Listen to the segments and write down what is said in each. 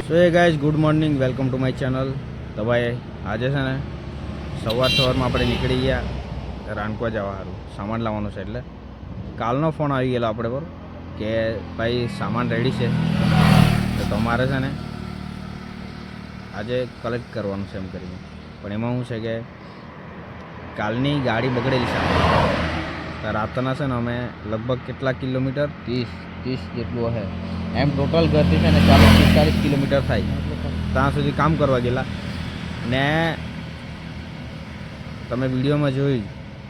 So A guys good morning, welcome to my channel. તો ભાઈ આજે છે ને સવારમાં આપણે નીકળી ગયા રાણકવા જવા સારું સામાન લાવવાનું છે. એટલે કાલનો ફોન આવી ગયેલો આપણે પર કે ભાઈ સામાન રેડી છે, તો તમારે છે ને આજે કલેક્ટ કરવાનું છે એમ કરીને. પણ એમાં શું છે કે કાલની ગાડી બગડેલી છે. તો રાતના છે ને અમે લગભગ કેટલા કિલોમીટર 30 જેટલું હશે એમ ટોટલ ઘરથી છે ને 40 કિલોમીટર થાય ત્યાં સુધી કામ કરવા ગયેલા. ને તમે વિડીયોમાં જોઈ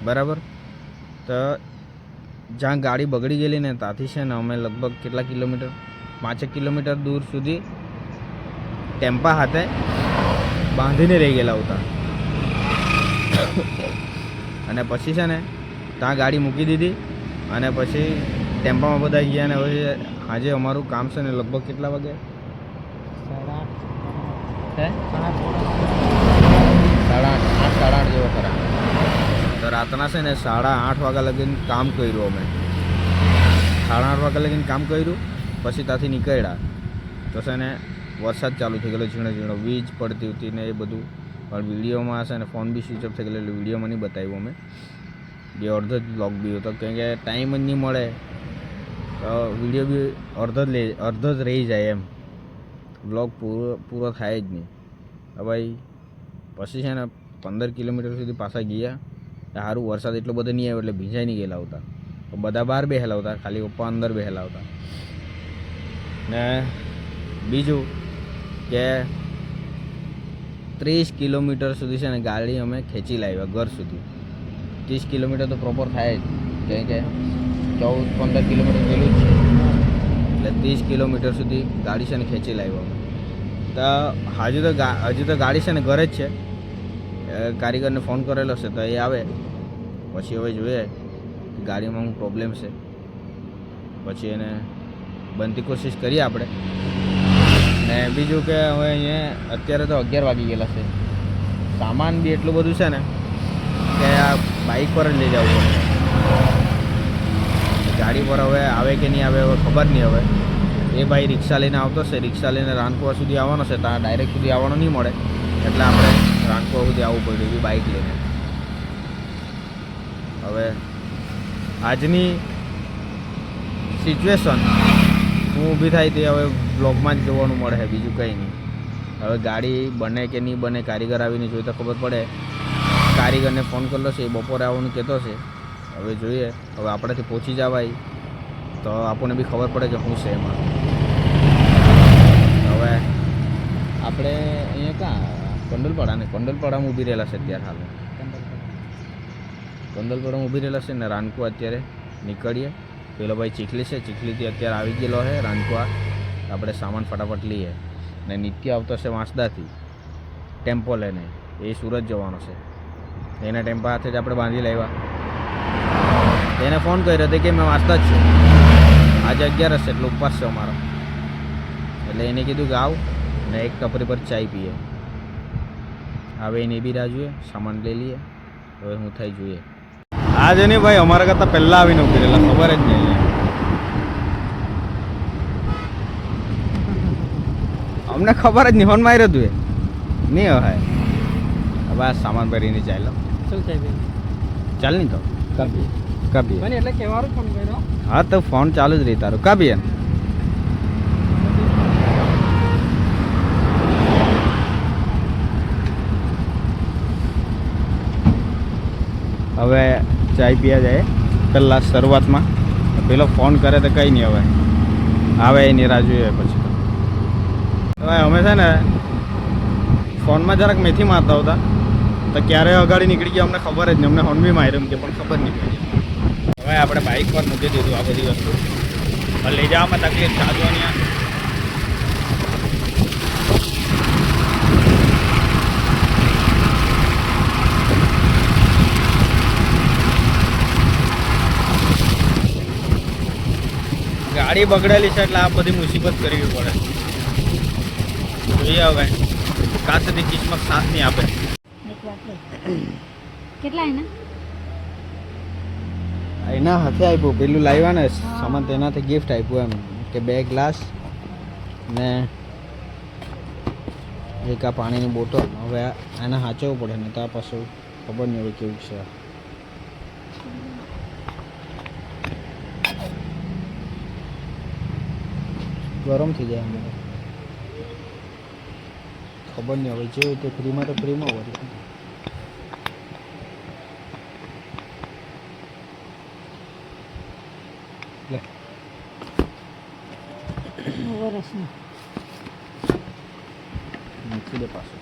બરાબર, તો જ્યાં ગાડી બગડી ગયેલી ને ત્યાંથી છે ને અમે લગભગ કેટલા કિલોમીટર 5 કિલોમીટર દૂર સુધી ટેમ્પા હાથે બાંધીને રહી ગયેલા હતા. અને પછી છે ને ત્યાં ગાડી મૂકી દીધી અને પછી ટેમ્પામાં બધા ગયા. ને પછી આજે અમારું કામ છે ને લગભગ કેટલા વાગે 8:30 જેવો ખરા. તો રાતના છે ને 8:30 વાગ્યા લગીને કામ કર્યું અમે. 8:30 વાગ્યા લગીને કામ કર્યું. પછી ત્યાંથી નીકળ્યા તો છે ને વરસાદ ચાલુ થઈ ગયેલો, ઝીણો ઝીણો વીજ પડતી હતી ને એ બધું. પણ વિડીયોમાં છે ને ફોન બી સ્વિચ ઓફ થઈ ગયેલો, એટલે વિડીયોમાં નહીં બતાવ્યું અમે. જે અડધો જ બ્લોગ બી હતો, કેમ કે ટાઈમ જ નહીં મળે તો વિડીયો બી અડધો જ રહી જાય એમ, બ્લોગ પૂરો થાય જ નહીં. ભાઈ પછી છે ને 15 કિલોમીટર સુધી પાછા ગયા. સારું વરસાદ એટલો બધો નહીં આવ્યો એટલે ભીંજાઈ નહીં ગયેલા હતા. તો બધા બહાર બેસેલા હતા, ખાલી પપ્પા અંદર બેસેલા હતા. ને બીજું કે 30 કિલોમીટર સુધી છે ને ગાડી અમે ખેંચી લાવ્યા ઘર સુધી. 30 કિલોમીટર તો પ્રોપર થાય જ, કેમ કે 14-15 કિલોમીટર પેલું જ છે. એટલે 30 કિલોમીટર સુધી ગાડી છે ને ખેંચી લાવ્યો અમે. તો હજુ તો ગાડી છે ને ઘરે જ છે. કારીગરને ફોન કરેલો છે તો એ આવે પછી હવે જોઈએ ગાડીમાં શું પ્રોબ્લેમ છે. પછી એને બનતી કોશિશ કરીએ આપણે. ને બીજું કે હવે અહીંયા અત્યારે તો 11 વાગી ગયેલા છે. સામાન બી એટલું બધું છે ને કે આ બાઇક પર જ લઈ જવું પડે. ગાડી પર હવે આવે કે નહીં આવે હવે ખબર નહીં. હવે એ ભાઈ રિક્ષા લઈને આવતો છે, રિક્ષા લઈને રાણકવા સુધી આવવાનો છે. ત્યાં ડાયરેક્ટ સુધી આવવાનો નહીં મળે એટલે આપણે રાણકવા સુધી આવવું પડ્યું એવી બાઇક લઈને. હવે આજની સિચ્યુએશન હું ઊભી થાય તે હવે બ્લોગમાં જ જોવાનું મળે છે, બીજું કંઈ નહીં. હવે ગાડી બને કે નહીં બને કારીગર આવીને જોઈ તો ખબર પડે. કારીગરને ફોન કરેલો છે, એ બપોરે આવવાનું કહેતો છે. હવે જોઈએ, હવે આપણાથી પહોંચી જવાય તો આપણને બી ખબર પડે કે શું છે એમાં. હવે આપણે અહીંયા ક્યાં કંડલપાડામાં ઊભી રહેલા છે અત્યારે. હાલ કંડલપાડામાં ઊભી રહેલા છે ને રાણકવા અત્યારે નીકળીએ. પેલો ભાઈ ચીખલી છે, ચીખલીથી અત્યારે આવી ગયેલો છે રાણકવા. આપણે સામાન ફટાફટ લઈએ. ને નિત્ય આવતો છે વાંસદાથી ટેમ્પો લઈને, એ સુરત જવાનો છે. એના ટેમ્પા હાથે જ આપણે બાંધી લાવ્યા. એને ફોન કર્યો હતો કે મેં વાંસદા જ છું, આજે 11 હશે એટલે ઉપવાસ છે અમારો. એટલે એને કીધું કે આવ ને એક ટપરી પર ચાય પીએ. હવે એને બી રાહ જોઈએ, સામાન લઈ લઈએ. હવે હું થાય જોઈએ. આજે નહીં ભાઈ, અમારા કરતાં પહેલાં આવીને ઉભી રહેલા, ખબર જ નહીં. અમને ખબર જ નહીં, ફોન માર્યો તું એ નહીં હવે. બસ સામાન ભરીને ચાલો. ચાલ નહીં તો કાપીએ એટલે કેવાનો ફોન કર્યો. હા તો ફોન ચાલુ જ રહી તારું. કાપીએ હવે ચાય પીવા જાય. પહેલાં શરૂઆતમાં પેલો ફોન કરે તો કંઈ નહીં, હવે આવે એની રાહ જોઈએ. પછી હવે અમે છે ને ફોનમાં જરાક મેથી મારતા હતા તો ક્યારે અગાડી નીકળી ગયા અમને ખબર જ નહીં. અમને હોર્ન બી માર્યો કે પણ ખબર નહીં પડી. હવે આપણે બાઇક પર મૂકી દીધું આ બધી વસ્તુ. લઈ જવામાં તકલીફ સાધવાની. ગાડી બગડેલી છે એટલે આ બધી મુસીબત કરવી પડે. જોઈએ હવે કાં સુધી કિસ્મત સાથ નહીં આપે. કેટલા એના હાથે આપ્યું પેલું લાવ્યા ને સામાન, તેનાથી ગિફ્ટ આપ્યું એમ કે 2 ગ્લાસ ને એક આ પાણીની બોટલ હવે આને સાચવવું પડે ને ત્યાં પાછું ખબર નહીં હવે કેવું છે ગરમ થઈ જાય અમારે ખબર નહીં હવે જે હોય તે ફ્રીમાં તો ફ્રીમાં વળી લે મૂકી દે પાછું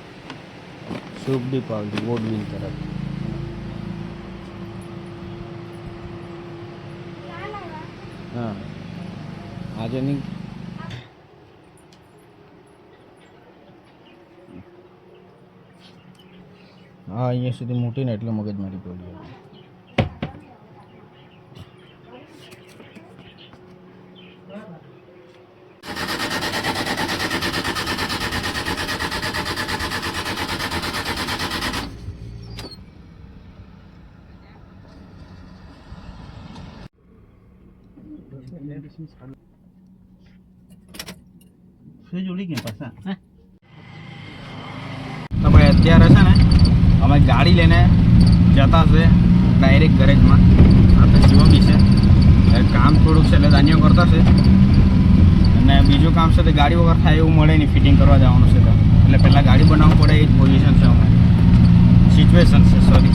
શુભ દીપાવલી વોડવીન તરફ હા આજે નહીં હા અહીંયા સુધી મોટી ને એટલે મગજમારી પડી તો ભાઈ અત્યારે છે ને અમે ગાડી લઈને જતા છે ડાયરેક્ટ ગેરેજમાં આપણે શિવમી છે કામ થોડુંક છે એટલે દાનિયો કરતા છે અને બીજું કામ છે તો ગાડી વગર થાય એવું મળે નહીં ફિટિંગ કરવા જવાનું છે તો એટલે પહેલાં ગાડી બનાવવું પડે એ જ પોઝિશન છે અમે સિચ્યુએશન છે સોરી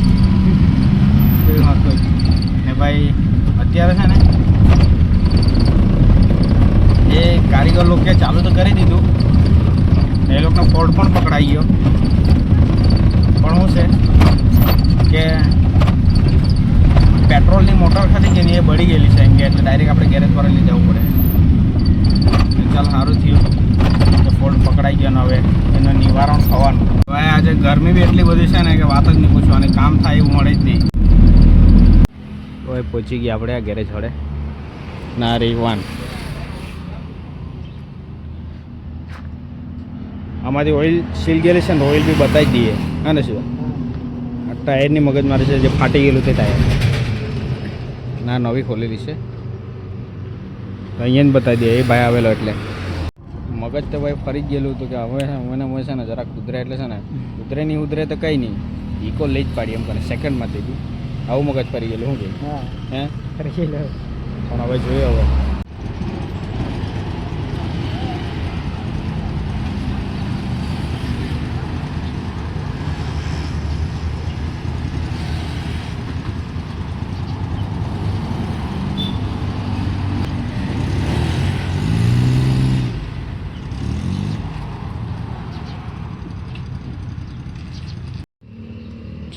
ને ભાઈ અત્યારે છે ને એ કારીગર લોકોએ ચાલુ તો કરી દીધું એ લોકોનો ફોલ્ટ પણ પકડાઈ ગયો પણ શું છે કે પેટ્રોલની મોટર ખાતી કે એ બળી ગયેલી છે એમ કે એટલે ડાયરેક્ટ આપણે ગેરેજ પર લઈ જવું પડે ચાલ સારું થયું કે ફોલ્ટ પકડાઈ ગયો ને હવે એનું નિવારણ થવાનું હવે આજે ગરમી બી એટલી બધી છે ને કે વાત જ નહીં પૂછવાની કામ થાય એવું મળે જ નહીં હવે પહોંચી ગયા આપણે આ ગેરેજ વડે ના રીવાન આમાંથી ઓઇલ સીલ ગયેલી છે ને ઓઇલ બી બતાવી દઈએ હા ને શું આ ટાયરની મગજમારી છે જે ફાટી ગયેલું તે ટાયર ના નવી ખોલેલી છે અહીંયા જ બતાવી દઈએ એ ભાઈ આવેલો એટલે મગજ તો ભાઈ ફરી જ ગયેલું હતું કે હવે મને છે ને જરાક કુદરે એટલે છે ને કુદરે નહીં ઉતરે તો કંઈ નહીં ઇકો લઈ જ પાડી એમ કરે સેકન્ડમાં થઈ ગયું આવું મગજ ફરી ગયેલું શું કે હે ફરી ગયેલું પણ હવે જોઈએ હવે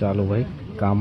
ચાલો ભાઈ કામ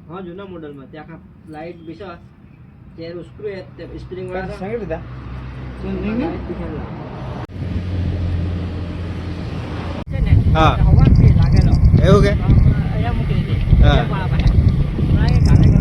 हाँ जूना मॉडल में त्या लाइट बिसा चेयर स्क्रू है स्प्रिंग वाला सांगितलं હા हवा से लागेलो એવું કે या મૂકી દે હા પાળા પાસે ના એ કાલે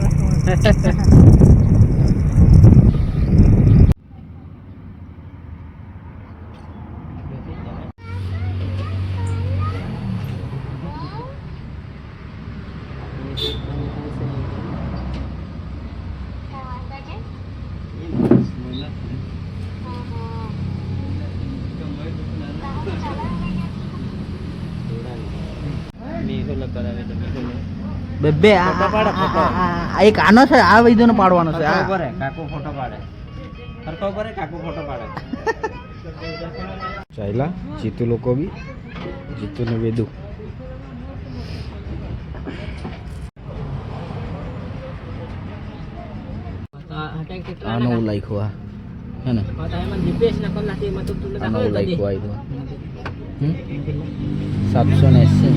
બે એક આનો છે આ વિડિયોનો પાડવાનો છે આ ઉપર કાકો ફોટો પાડે સરખો ઉપર કાકો ફોટો પાડે ચાઈલા જીતુ લોકો બી જીતુ ને વેદુ આનો લાઈખવા હે ને એમાં જીપીએસ ના કર નાખી એમાં તો તું આનો લાઈખવા આવ્યો 780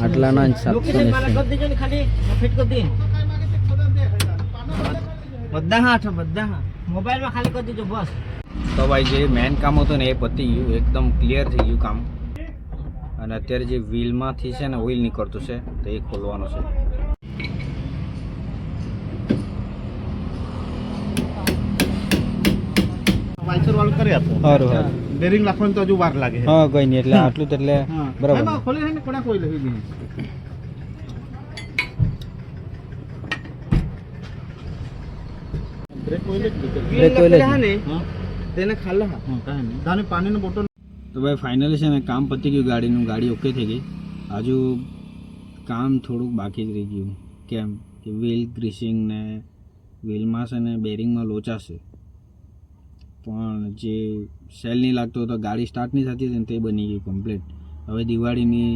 આટલા ના 780 દેજો ને ખાલી ફિટ કરી દે બધા હાથ બધા મોબાઈલ માં ખાલી કરી દેજો બસ તો ભાઈ જે મેન કામ હતું ને એ પતી ગયું એકદમ ક્લિયર થઈ ગયું કામ અને અત્યારે જે વ્હીલમાંથી છે ને ઓઇલ નીકળતું છે તો એ ખોલવાનું છે. વાઇસર વાળું કરી આપો. સારું સારું. બેરિંગ નાખવાનું તો હજુ વાર લાગે. હા કંઈ નહીં, એટલે આટલું તો એટલે બરાબર. એમાં ખોલે છે ને કોના કોઈ લખી દીધી. બ્રેક કોઈ લખી દીધી. બ્રેક કોઈ લખી. હા તેને ખાલો હા હા કાંઈ નહીં. દાને પાણીની બોટલ. તો ભાઈ ફાઇનલી છે ને કામ પતી ગયું ગાડીનું, ગાડી ઓકે થઈ ગઈ. હજુ કામ થોડુંક બાકી જ રહી ગયું. કેમ કે વ્હીલ ગ્રીસિંગ ને વ્હીલમાં છે ને બેરિંગમાં લોચા છે, પણ જે સેલ નહીં લાગતો હતો, ગાડી સ્ટાર્ટ નહીં થતી હતી ને તે બની ગઈ કમ્પ્લીટ. હવે દિવાળીની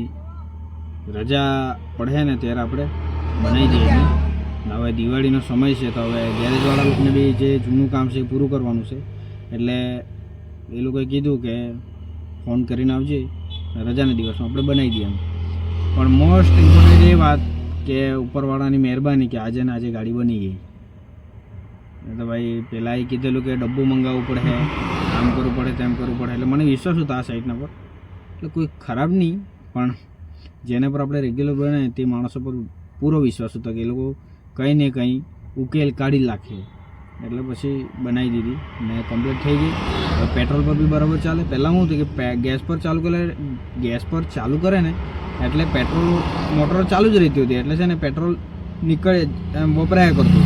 રજા પડે ને ત્યારે આપણે બનાવી દઈએ. હવે દિવાળીનો સમય છે તો હવે ગેરેજવાળા લોકોને બી જે જૂનું કામ છે એ પૂરું કરવાનું છે. એટલે એ લોકોએ કીધું કે ફોન કરીને આવજે, રજાના દિવસમાં આપણે બનાવી દઈએ એમ. પણ મોસ્ટ ઇમ્પોર્ટન્ટ એ વાત કે ઉપરવાળાની મહેરબાની કે આજે ને આજે ગાડી બની ગઈ. એટલે ભાઈ પહેલાં એ કીધેલું કે ડબ્બું મંગાવવું પડે, આમ કરવું પડે, તેમ કરવું પડે. એટલે મને વિશ્વાસ હતો આ સાઈડના પર, એટલે કોઈ ખરાબ નહીં, પણ જેના પર આપણે રેગ્યુલર બનાવીએ તે માણસો પર પૂરો વિશ્વાસ હતો કે એ લોકો કંઈ ને કંઈ ઉકેલ કાઢી નાખે. એટલે પછી બનાવી દીધી ને કમ્પ્લીટ થઈ ગઈ. હવે પેટ્રોલ પર બી બરાબર ચાલે. પહેલાં શું હતું કે ગેસ પર ચાલુ કરે ને એટલે પેટ્રોલ મોટર ચાલુ જ રહેતી હતી, એટલે છે ને પેટ્રોલ નીકળે એમ વપરાયા કરતું.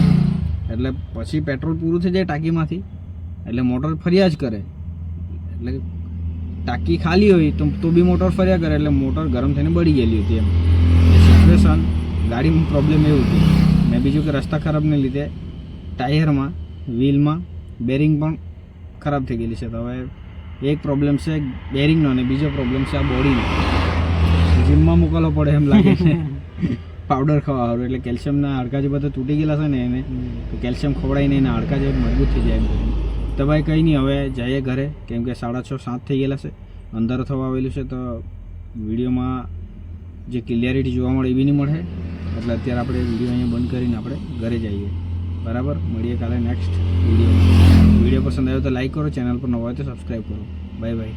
એટલે પછી પેટ્રોલ પૂરું થઈ જાય ટાંકીમાંથી એટલે મોટર ફર્યા જ કરે. એટલે ટાંકી ખાલી હોય તો બી મોટર ફર્યા કરે, એટલે મોટર ગરમ થઈને બળી ગયેલી હતી એમ સિચ્યુએશન. ગાડીમાં પ્રોબ્લેમ એવું હતું ને બીજું કે રસ્તા ખરાબને લીધે ટાયરમાં, વ્હીલમાં બેરિંગ પણ ખરાબ થઈ ગયેલી છે. તો હવે એક પ્રોબ્લેમ છે બેરિંગનો અને બીજો પ્રોબ્લેમ છે આ બોડીનો. જીમમાં મોકલવો પડે એમ લાગે છે પાવડર ખવાવાનું, એટલે કેલ્શિયમના હાડકા જે બધા તૂટી ગયેલા છે ને એને તો કેલ્શિયમ ખવડાવીને એના હાડકા જે મજબૂત થઈ જાય એમ. તો ભાઈ કંઈ નહીં, હવે જઈએ ઘરે, કેમ કે 6:30-7 થઈ ગયેલા છે, અંધારું થવા આવેલું છે. તો વિડીયોમાં જે ક્લિયરિટી જોવા મળે એવી નહીં મળે, એટલે અત્યારે આપણે વિડીયો અહીંયા બંધ કરીને આપણે ઘરે જઈએ. બરાબર, મળીએ કાલે નેક્સ્ટ વિડીયોમાં. વિડીયો પસંદ આવ્યો તો લાઈક કરો, ચેનલ પર નવા હોય તો સબસ્ક્રાઈબ કરો. Bye bye.